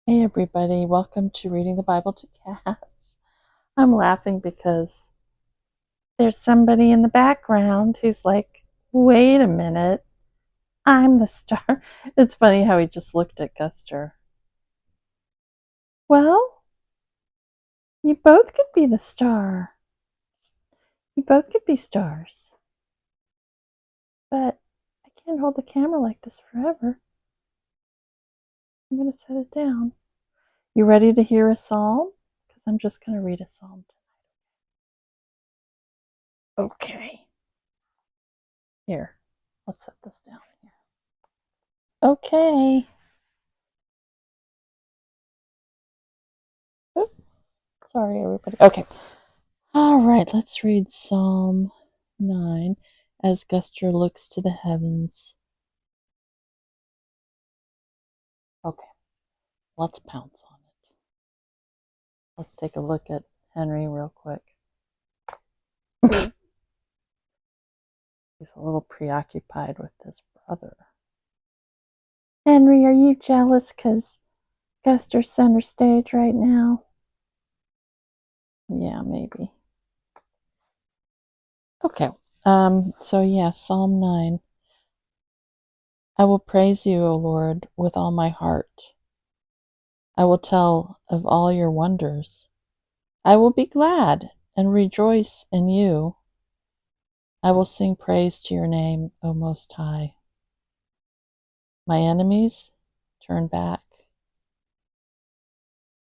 Hey everybody, welcome to Reading the Bible to Cats. I'm laughing because there's somebody in the background who's like, wait a minute, I'm the star. It's funny how he just looked at Guster. Well, you both could be the star. You both could be stars. But I can't hold the camera like this forever. I'm going to set it down. You ready to hear a psalm? Because I'm just going to read a psalm. Okay. Here, let's set this down here. Okay. Oops, sorry, everybody. Okay. All right, let's read Psalm 9 as Guster looks to the heavens. Okay, let's pounce on it. Let's take a look at Henry real quick. He's a little preoccupied with his brother. Henry, are you jealous because Guster's center stage right now? Yeah, maybe. Okay, Psalm 9. I will praise you, O Lord, with all my heart. I will tell of all your wonders. I will be glad and rejoice in you. I will sing praise to your name, O Most High. My enemies turn back.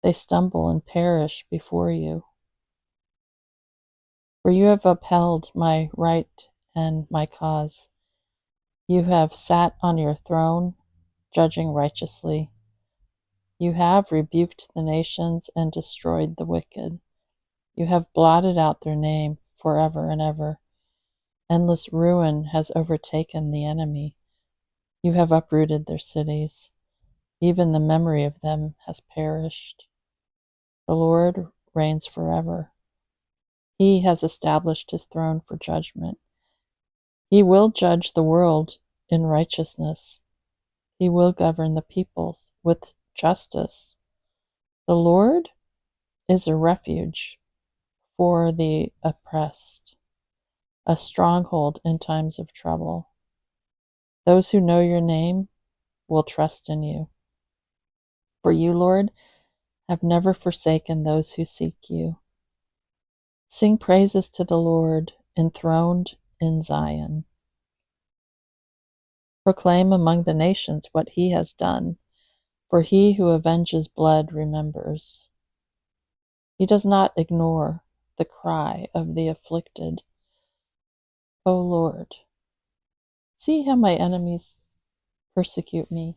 They stumble and perish before you. For you have upheld my right and my cause. You have sat on your throne, judging righteously. You have rebuked the nations and destroyed the wicked. You have blotted out their name forever and ever. Endless ruin has overtaken the enemy. You have uprooted their cities. Even the memory of them has perished. The Lord reigns forever. He has established his throne for judgment. He will judge the world in righteousness. He will govern the peoples with justice. The Lord is a refuge for the oppressed, a stronghold in times of trouble. Those who know your name will trust in you. For you, Lord, have never forsaken those who seek you. Sing praises to the Lord, enthroned in Zion. Proclaim among the nations what he has done, for he who avenges blood remembers. He does not ignore the cry of the afflicted. O Lord, see how my enemies persecute me.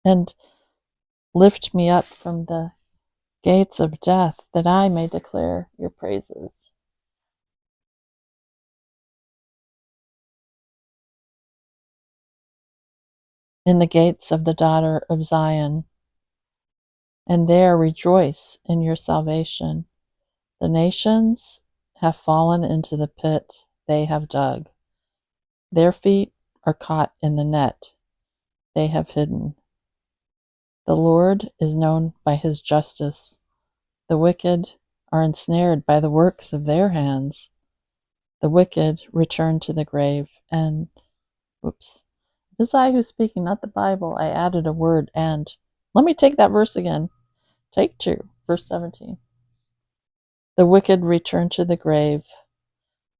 And lift me up from the gates of death, that I may declare your praises. In the gates of the daughter of Zion, and there rejoice in your salvation. The nations have fallen into the pit they have dug. Their feet are caught in the net they have hidden. The Lord is known by his justice. The wicked are ensnared by the works of their hands. The wicked return to the grave, and, whoops, it is I who's speaking, not the Bible. I added a word, and. Let me take that verse again. Take 2, verse 17. The wicked return to the grave,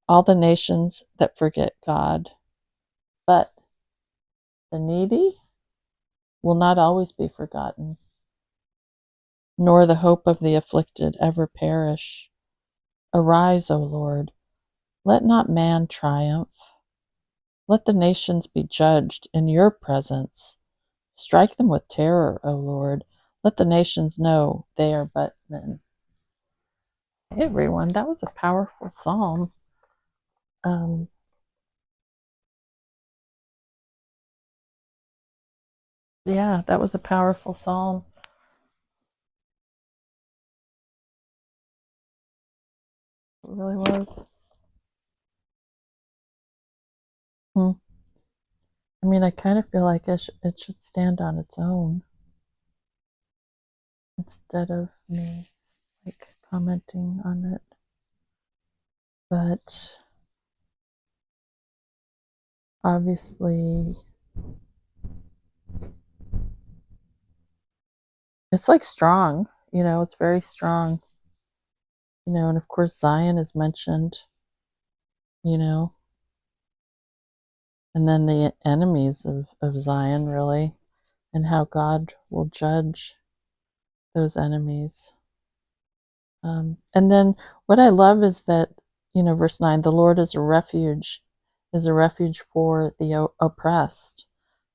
all the nations that forget God. But the needy will not always be forgotten, nor the hope of the afflicted ever perish. Arise, O Lord, let not man triumph. Let the nations be judged in your presence. Strike them with terror, O Lord. Let the nations know they are but men. Hey everyone, that was a powerful psalm. Yeah, that was a powerful psalm. really was. Hmm. I mean, I kind of feel like it should stand on its own instead of me like commenting on it. But obviously, it's like strong, it's very strong, and of course, Zion is mentioned, you know, and then the enemies of Zion, really, and how God will judge those enemies. And then what I love is that, verse 9, the Lord is a refuge for the oppressed,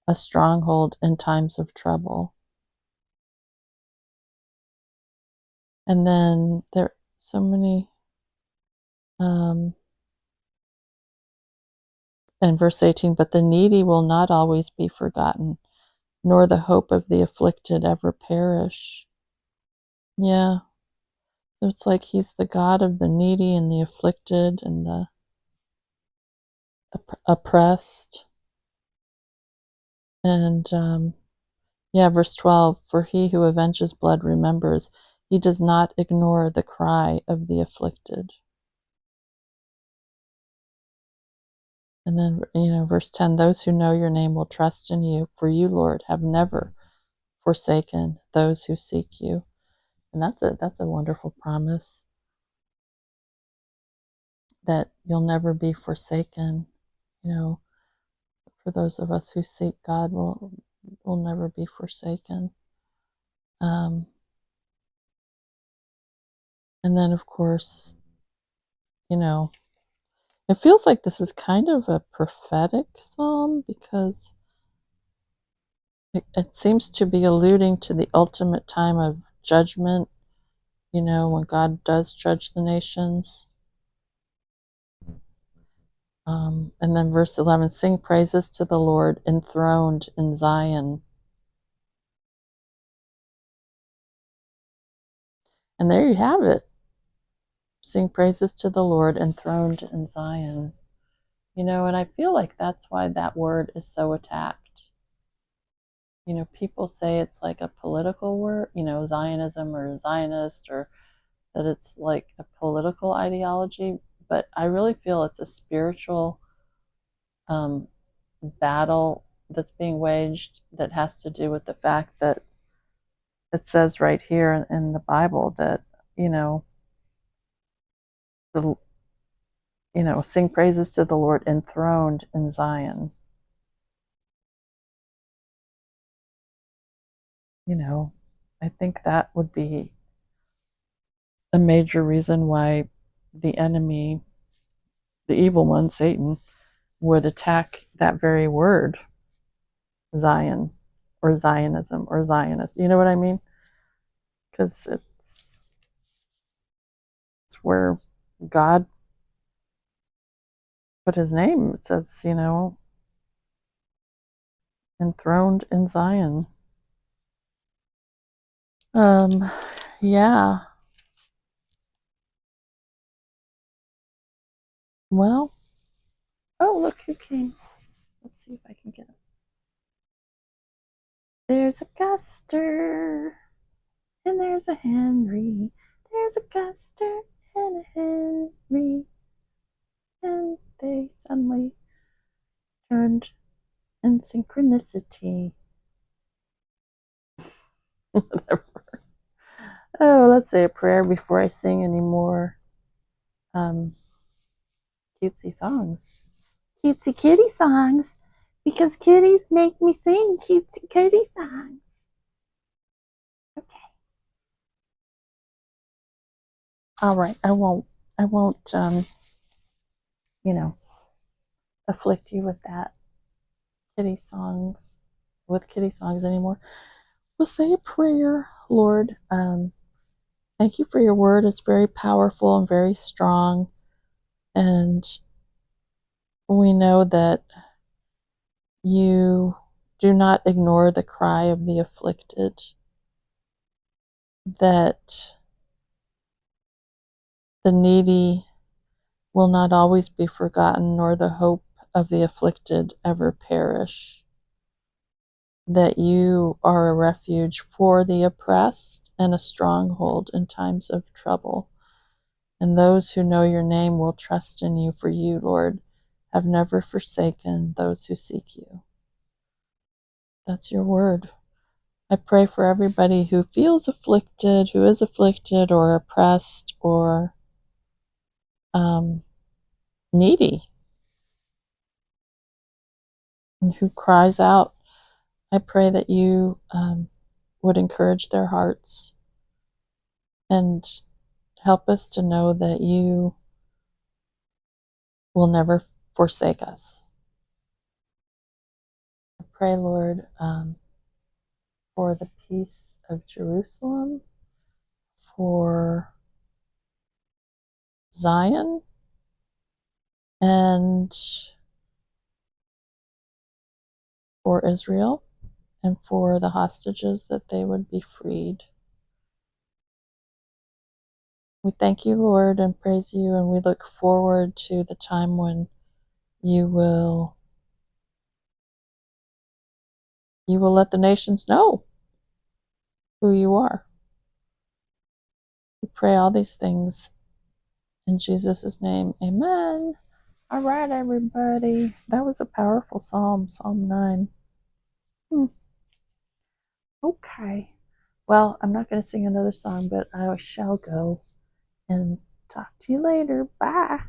a stronghold in times of trouble. And then there are so many, and verse 18, but the needy will not always be forgotten, nor the hope of the afflicted ever perish. Yeah, it's like he's the God of the needy and the afflicted and the oppressed. And yeah, verse 12, for he who avenges blood remembers, he does not ignore the cry of the afflicted. And then, verse 10, those who know your name will trust in you, for you, Lord, have never forsaken those who seek you. And that's a wonderful promise, that you'll never be forsaken. For those of us who seek God, will never be forsaken. Um, and then, of course, it feels like this is kind of a prophetic psalm, because it seems to be alluding to the ultimate time of judgment, when God does judge the nations. And then verse 11, sing praises to the Lord enthroned in Zion. And there you have it. Sing praises to the Lord enthroned in Zion. And I feel like that's why that word is so attacked. People say it's like a political word, Zionism or Zionist, or that it's like a political ideology, but I really feel it's a spiritual battle that's being waged, that has to do with the fact that it says right here in the Bible that, the sing praises to the Lord enthroned in Zion. I think that would be a major reason why the enemy, the evil one, Satan, would attack that very word, Zion, or Zionism, or Zionist. You know what I mean? Because it's where God put his name. It says, enthroned in Zion. Yeah. Well, oh, look who came. Let's see if I can get it. There's a Guster, and there's a Henry. There's a Guster and a Henry. And they suddenly turned in synchronicity. Whatever. Oh, let's say a prayer before I sing any more cutesy songs. Cutesy kitty songs, because kitties make me sing cutesy kitty songs. Okay. All right. I won't afflict you with that kitty songs anymore. We'll say a prayer. Lord, thank you for your word. It's very powerful and very strong. And we know that you do not ignore the cry of the afflicted, that the needy will not always be forgotten, nor the hope of the afflicted ever perish. That you are a refuge for the oppressed and a stronghold in times of trouble. And those who know your name will trust in you, for you, Lord, have never forsaken those who seek you. That's your word. I pray for everybody who feels afflicted, who is afflicted or oppressed or needy, and who cries out. I pray that you would encourage their hearts and help us to know that you will never forsake us. I pray, Lord, for the peace of Jerusalem, for Zion, and for Israel, and for the hostages, that they would be freed. We thank you, Lord, and praise you, and we look forward to the time when you will let the nations know who you are. We pray all these things in Jesus' name. Amen. All right, everybody. That was a powerful psalm, Psalm 9. Okay. Well, I'm not going to sing another song, but I shall go and talk to you later. Bye.